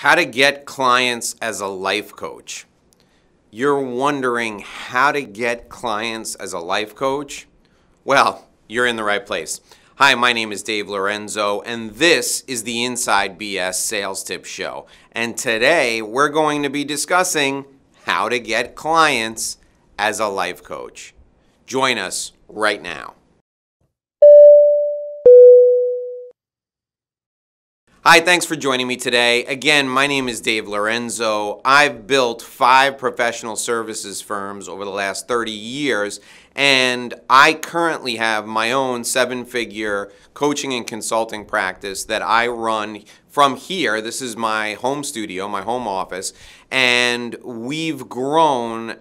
How to get clients as a life coach. You're wondering how to get clients as a life coach? Well, you're in the right place. Hi, my name is Dave Lorenzo, and this is the Inside BS Sales Tip Show. And today, we're going to be discussing how to get clients as a life coach. Join us right now. Hi, thanks for joining me today. Again, my name is Dave Lorenzo. I've built 5 professional services firms over the last 30 years, and I currently have my own 7-figure coaching and consulting practice that I run from here. This is my home studio, my home office, and we've grown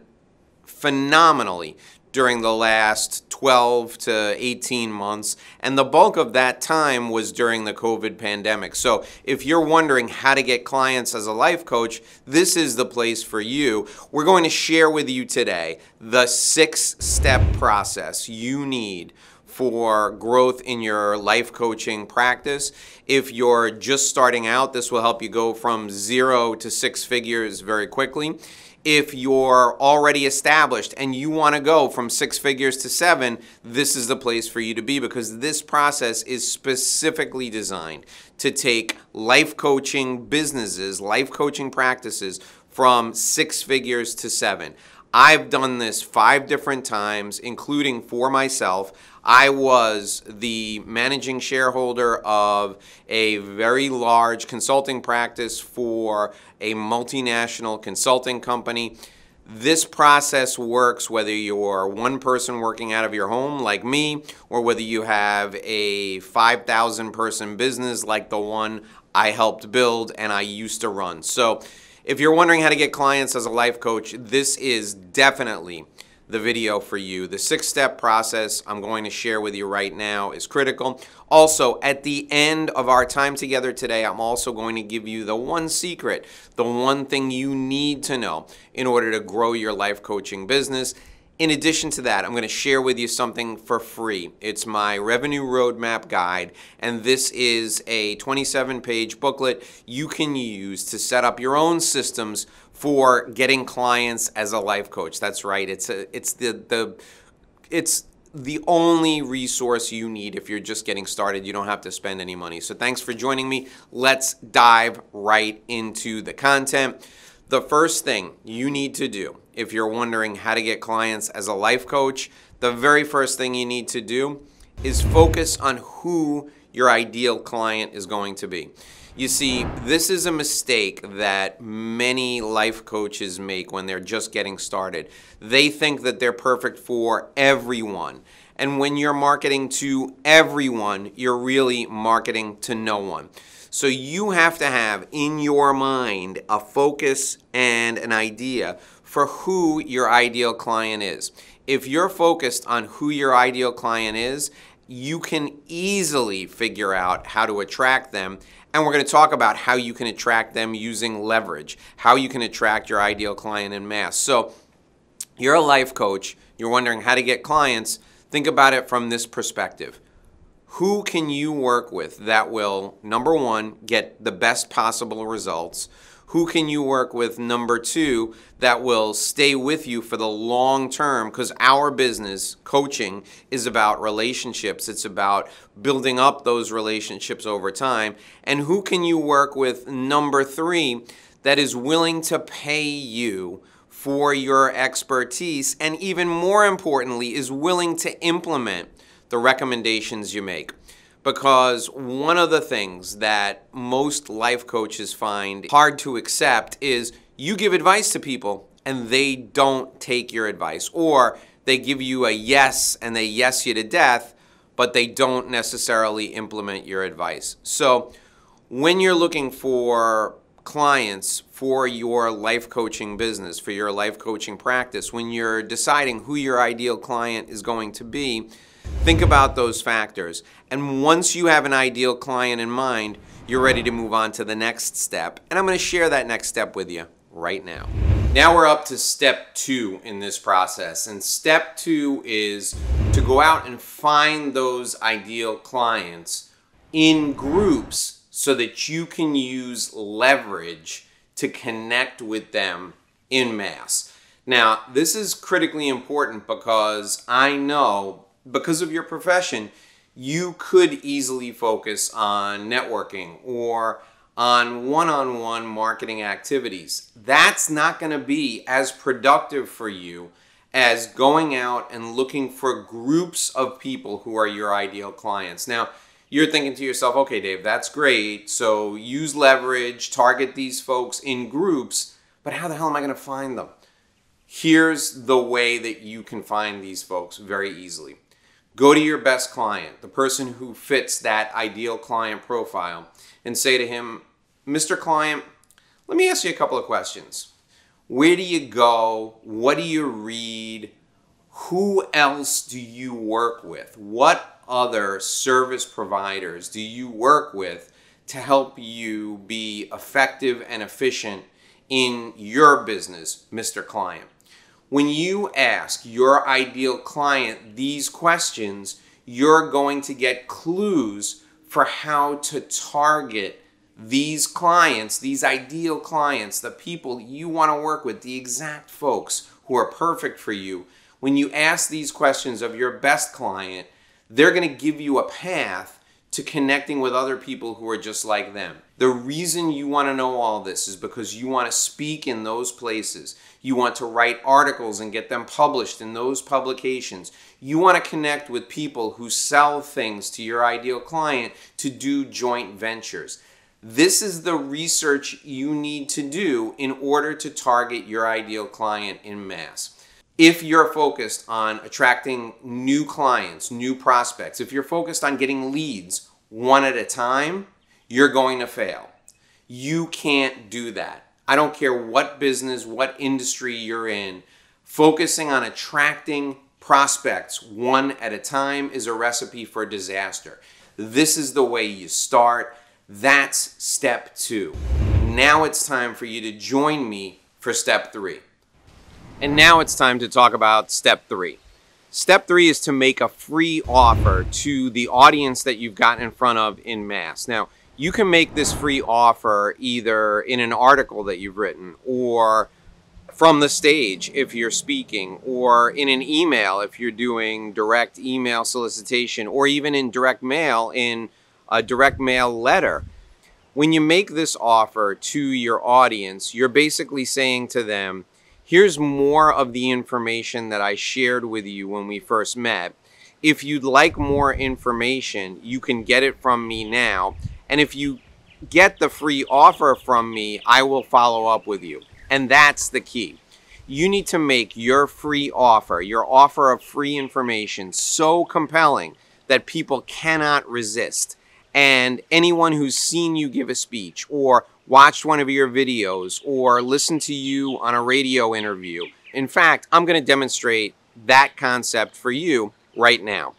phenomenally during the last 12 to 18 months, and the bulk of that time was during the COVID pandemic. So if you're wondering how to get clients as a life coach, this is the place for you. We're going to share with you today the 6-step process you need for growth in your life coaching practice. If you're just starting out, this will help you go from 0 to 6 figures very quickly. If you're already established and you want to go from 6 figures to 7, this is the place for you to be, because this process is specifically designed to take life coaching businesses, life coaching practices from 6 figures to 7. I've done this 5 different times, including for myself. I was the managing shareholder of a very large consulting practice for a multinational consulting company. This process works whether you're one person working out of your home like me, or whether you have a 5,000 person business like the one I helped build and I used to run. So if you're wondering how to get clients as a life coach, this is definitely the video for you. The 6-step process I'm going to share with you right now is critical. Also, at the end of our time together today, I'm also going to give you the one secret, the one thing you need to know in order to grow your life coaching business. In addition to that, I'm going to share with you something for free. It's my revenue roadmap guide, and this is a 27-page booklet you can use to set up your own systems for getting clients as a life coach. That's right. It's the only resource you need if you're just getting started. You don't have to spend any money. So thanks for joining me. Let's dive right into the content. The first thing you need to do, if you're wondering how to get clients as a life coach, the very first thing you need to do is focus on who your ideal client is going to be. You see, this is a mistake that many life coaches make when they're just getting started. They think that they're perfect for everyone. And when you're marketing to everyone, you're really marketing to no one. So you have to have in your mind a focus and an idea for who your ideal client is. If you're focused on who your ideal client is, you can easily figure out how to attract them. And we're going to talk about how you can attract them using leverage, how you can attract your ideal client en masse. So you're a life coach, you're wondering how to get clients. Think about it from this perspective. Who can you work with that will, number 1, get the best possible results? Who can you work with, number 2, that will stay with you for the long term? Because our business, coaching, is about relationships. It's about building up those relationships over time. And who can you work with, number 3, that is willing to pay you for your expertise, and even more importantly, is willing to implement the recommendations you make. Because one of the things that most life coaches find hard to accept is you give advice to people and they don't take your advice, or they give you a yes and they yes you to death, but they don't necessarily implement your advice. So when you're looking for clients for your life coaching business, for your life coaching practice, when you're deciding who your ideal client is going to be, think about those factors. And once you have an ideal client in mind, you're ready to move on to the next step. And I'm going to share that next step with you right now. Now we're up to step 2 in this process. And step 2 is to go out and find those ideal clients in groups so that you can use leverage to connect with them en masse. Now, this is critically important because I know, because of your profession, you could easily focus on networking or on one-on-one marketing activities. That's not going to be as productive for you as going out and looking for groups of people who are your ideal clients. Now, you're thinking to yourself, okay, Dave, that's great. So use leverage, target these folks in groups, but how the hell am I going to find them? Here's the way that you can find these folks very easily. Go to your best client, the person who fits that ideal client profile, and say to him, Mr. Client, let me ask you a couple of questions. Where do you go? What do you read? Who else do you work with? What other service providers do you work with to help you be effective and efficient in your business, Mr. Client? When you ask your ideal client these questions, you're going to get clues for how to target these clients, these ideal clients, the people you want to work with, the exact folks who are perfect for you. When you ask these questions of your best client, they're going to give you a path to connecting with other people who are just like them. The reason you want to know all this is because you want to speak in those places. You want to write articles and get them published in those publications. You want to connect with people who sell things to your ideal client to do joint ventures. This is the research you need to do in order to target your ideal client en masse. If you're focused on attracting new clients, new prospects, if you're focused on getting leads one at a time, you're going to fail. You can't do that. I don't care what business, what industry you're in. Focusing on attracting prospects one at a time is a recipe for disaster. This is the way you start. That's step 2. Now it's time for you to join me for step 3. And now it's time to talk about step 3. Step 3 is to make a free offer to the audience that you've gotten in front of en masse. Now, you can make this free offer either in an article that you've written, or from the stage if you're speaking, or in an email if you're doing direct email solicitation, or even in direct mail in a direct mail letter. When you make this offer to your audience, you're basically saying to them, here's more of the information that I shared with you when we first met. If you'd like more information, you can get it from me now. And if you get the free offer from me, I will follow up with you. And that's the key. You need to make your free offer, your offer of free information, so compelling that people cannot resist. And anyone who's seen you give a speech, or watched one of your videos, or listened to you on a radio interview. In fact, I'm going to demonstrate that concept for you right now.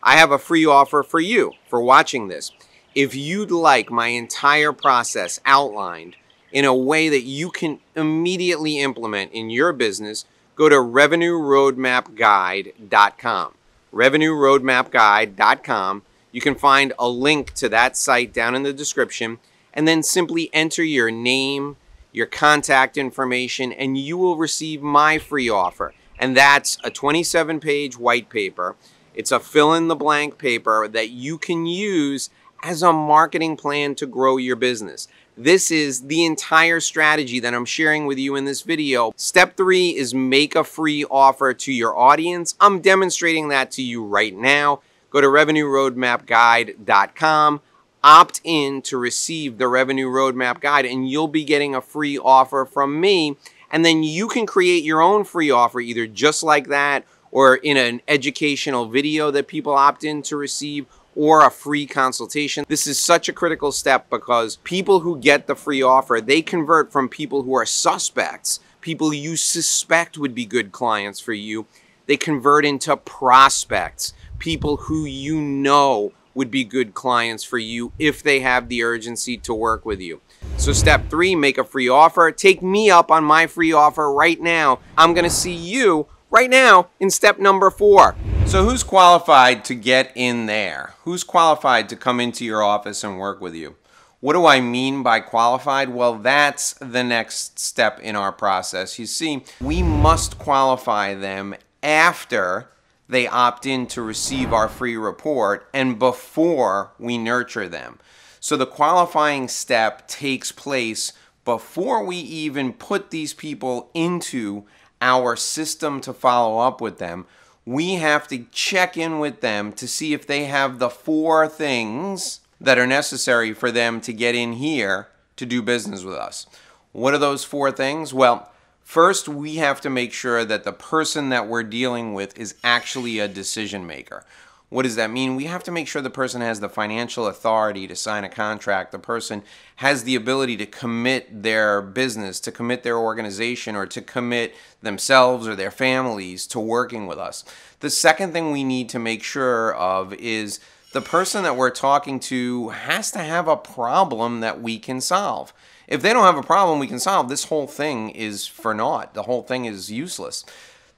I have a free offer for you for watching this. If you'd like my entire process outlined in a way that you can immediately implement in your business, go to revenueroadmapguide.com. revenueroadmapguide.com. You can find a link to that site down in the description, and then simply enter your name, your contact information, and you will receive my free offer. And that's a 27-page white paper. It's a fill-in-the-blank paper that you can use as a marketing plan to grow your business. This is the entire strategy that I'm sharing with you in this video. Step 3 is make a free offer to your audience. I'm demonstrating that to you right now. Go to revenueroadmapguide.com. Opt in to receive the Revenue Roadmap Guide, and you'll be getting a free offer from me. And then you can create your own free offer, either just like that, or in an educational video that people opt in to receive, or a free consultation. This is such a critical step because people who get the free offer, they convert from people who are suspects, people you suspect would be good clients for you. They convert into prospects, people who you know would be good clients for you if they have the urgency to work with you. So step 3, make a free offer. Take me up on my free offer right now. I'm going to see you right now in step number 4. So who's qualified to get in there? Who's qualified to come into your office and work with you? What do I mean by qualified? Well, that's the next step in our process. You see, we must qualify them after they opt in to receive our free report and before we nurture them. So the qualifying step takes place before we even put these people into our system to follow up with them. We have to check in with them to see if they have the 4 things that are necessary for them to get in here to do business with us. What are those 4 things? Well, first, we have to make sure that the person that we're dealing with is actually a decision maker. What does that mean? We have to make sure the person has the financial authority to sign a contract. The person has the ability to commit their business, to commit their organization, or to commit themselves or their families to working with us. The second thing we need to make sure of is the person that we're talking to has to have a problem that we can solve. If they don't have a problem we can solve, this whole thing is for naught. The whole thing is useless.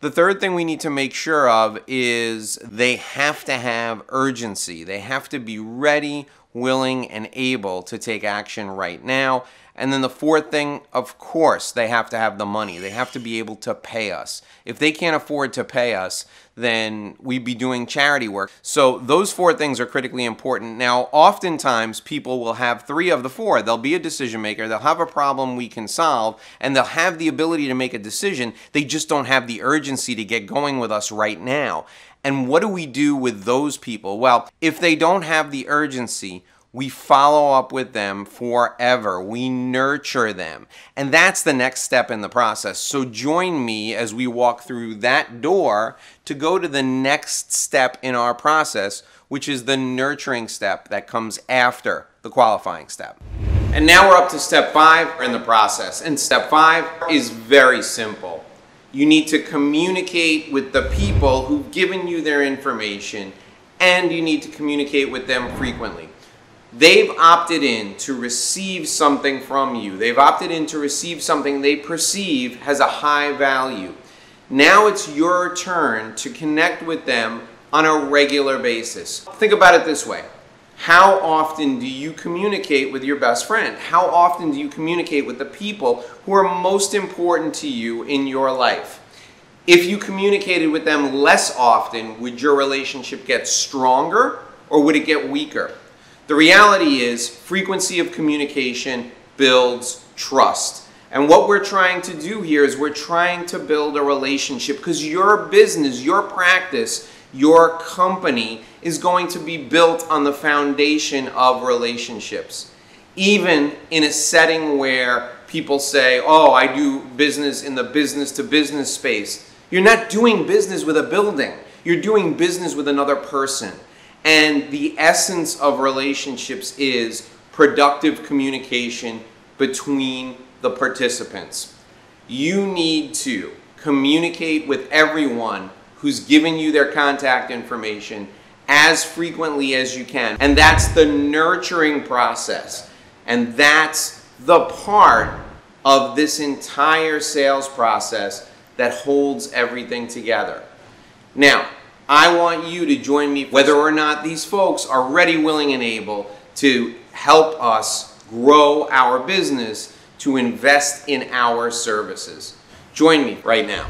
The third thing we need to make sure of is they have to have urgency. They have to be ready, willing, and able to take action right now. And then the fourth thing, of course, they have to have the money. They have to be able to pay us. If they can't afford to pay us, then we'd be doing charity work. So those 4 things are critically important. Now, oftentimes people will have 3 of the 4. They'll be a decision maker, they'll have a problem we can solve, and they'll have the ability to make a decision. They just don't have the urgency to get going with us right now. And what do we do with those people? Well, if they don't have the urgency, we follow up with them forever. We nurture them. And that's the next step in the process. So join me as we walk through that door to go to the next step in our process, which is the nurturing step that comes after the qualifying step. And now we're up to step 5 in the process. And step 5 is very simple. You need to communicate with the people who've given you their information, and you need to communicate with them frequently. They've opted in to receive something from you. They've opted in to receive something they perceive has a high value. Now it's your turn to connect with them on a regular basis. Think about it this way. How often do you communicate with your best friend? How often do you communicate with the people who are most important to you in your life? If you communicated with them less often, would your relationship get stronger or would it get weaker? The reality is frequency of communication builds trust. And what we're trying to do here is we're trying to build a relationship because your business, your practice, your company is going to be built on the foundation of relationships. Even in a setting where people say, oh, I do business in the business-to-business space. You're not doing business with a building. You're doing business with another person. And the essence of relationships is productive communication between the participants. You need to communicate with everyone who's given you their contact information as frequently as you can. And that's the nurturing process. And that's the part of this entire sales process that holds everything together. Now, I want you to join me whether or not these folks are ready, willing, and able to help us grow our business, to invest in our services. Join me right now.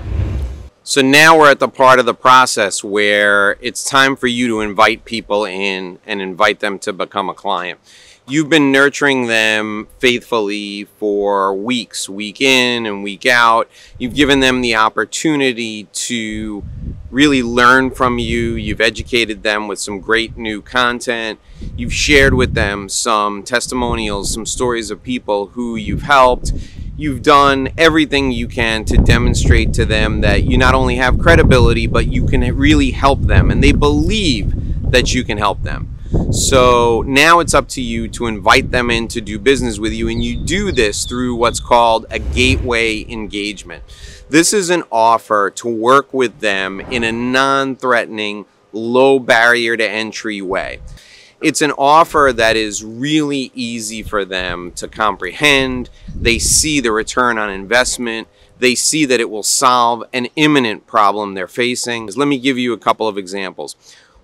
So now we're at the part of the process where it's time for you to invite people in and invite them to become a client. You've been nurturing them faithfully for weeks, week in and week out. You've given them the opportunity to really learn from you. You've educated them with some great new content. You've shared with them some testimonials, some stories of people who you've helped. You've done everything you can to demonstrate to them that you not only have credibility, but you can really help them, and they believe that you can help them. So now it's up to you to invite them in to do business with you, and you do this through what's called a gateway engagement. This is an offer to work with them in a non-threatening, low barrier to entry way. It's an offer that is really easy for them to comprehend. They see the return on investment. They see that it will solve an imminent problem they're facing. Let me give you a couple of examples.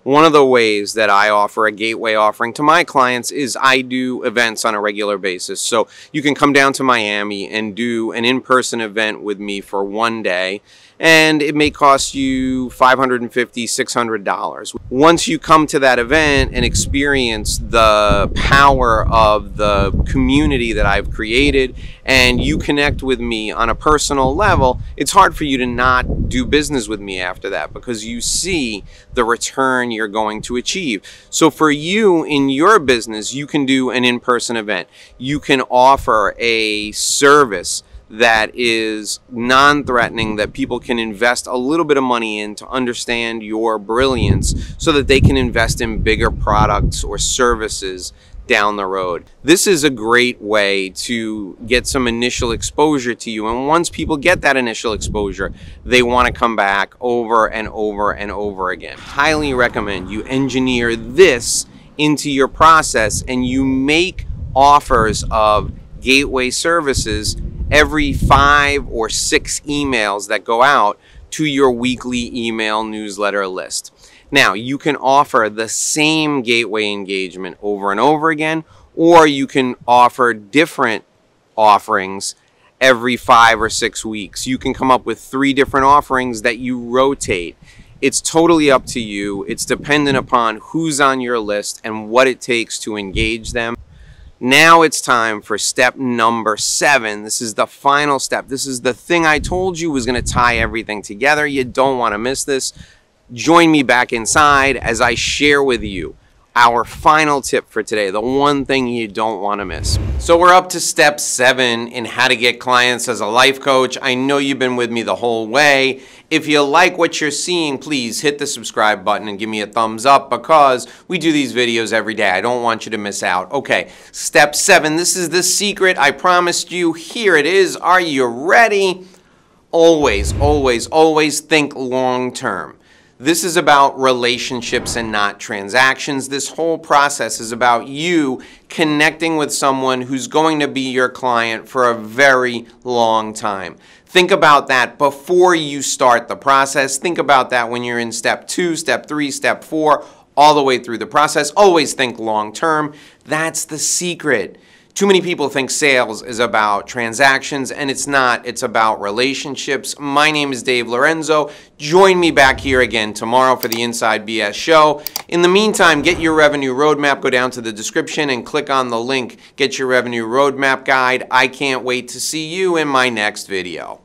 One of the ways that I offer a gateway offering to my clients is I do events on a regular basis. So you can come down to Miami and do an in-person event with me for one day, and it may cost you $550, $600. Once you come to that event and experience the power of the community that I've created, and you connect with me on a personal level, it's hard for you to not do business with me after that, because you see the return you're going to achieve. So for you in your business, you can do an in-person event. You can offer a service that is non-threatening, that people can invest a little bit of money in to understand your brilliance so that they can invest in bigger products or services down the road. This is a great way to get some initial exposure to you, and once people get that initial exposure, they want to come back over and over and over again. Highly recommend you engineer this into your process and you make offers of gateway services every 5 or 6 emails that go out to your weekly email newsletter list. Now, you can offer the same gateway engagement over and over again, or you can offer different offerings every 5 or 6 weeks. You can come up with 3 different offerings that you rotate. It's totally up to you. It's dependent upon who's on your list and what it takes to engage them. Now it's time for step number 7. This is the final step. This is the thing I told you was going to tie everything together. You don't want to miss this. Join me back inside as I share with you our final tip for today, the one thing you don't want to miss. So we're up to step 7 in how to get clients as a life coach. I know you've been with me the whole way. If you like what you're seeing, please hit the subscribe button and give me a thumbs up, because we do these videos every day. I don't want you to miss out. Okay, step 7. This is the secret I promised you. Here it is. Are you ready? Always, always, always think long term. This is about relationships and not transactions. This whole process is about you connecting with someone who's going to be your client for a very long time. Think about that before you start the process. Think about that when you're in step 2, step 3, step 4, all the way through the process. Always think long term. That's the secret. Too many people think sales is about transactions, and it's not. It's about relationships. My name is Dave Lorenzo. Join me back here again tomorrow for the Inside BS show. In the meantime, get your revenue roadmap. Go down to the description and click on the link. Get your revenue roadmap guide. I can't wait to see you in my next video.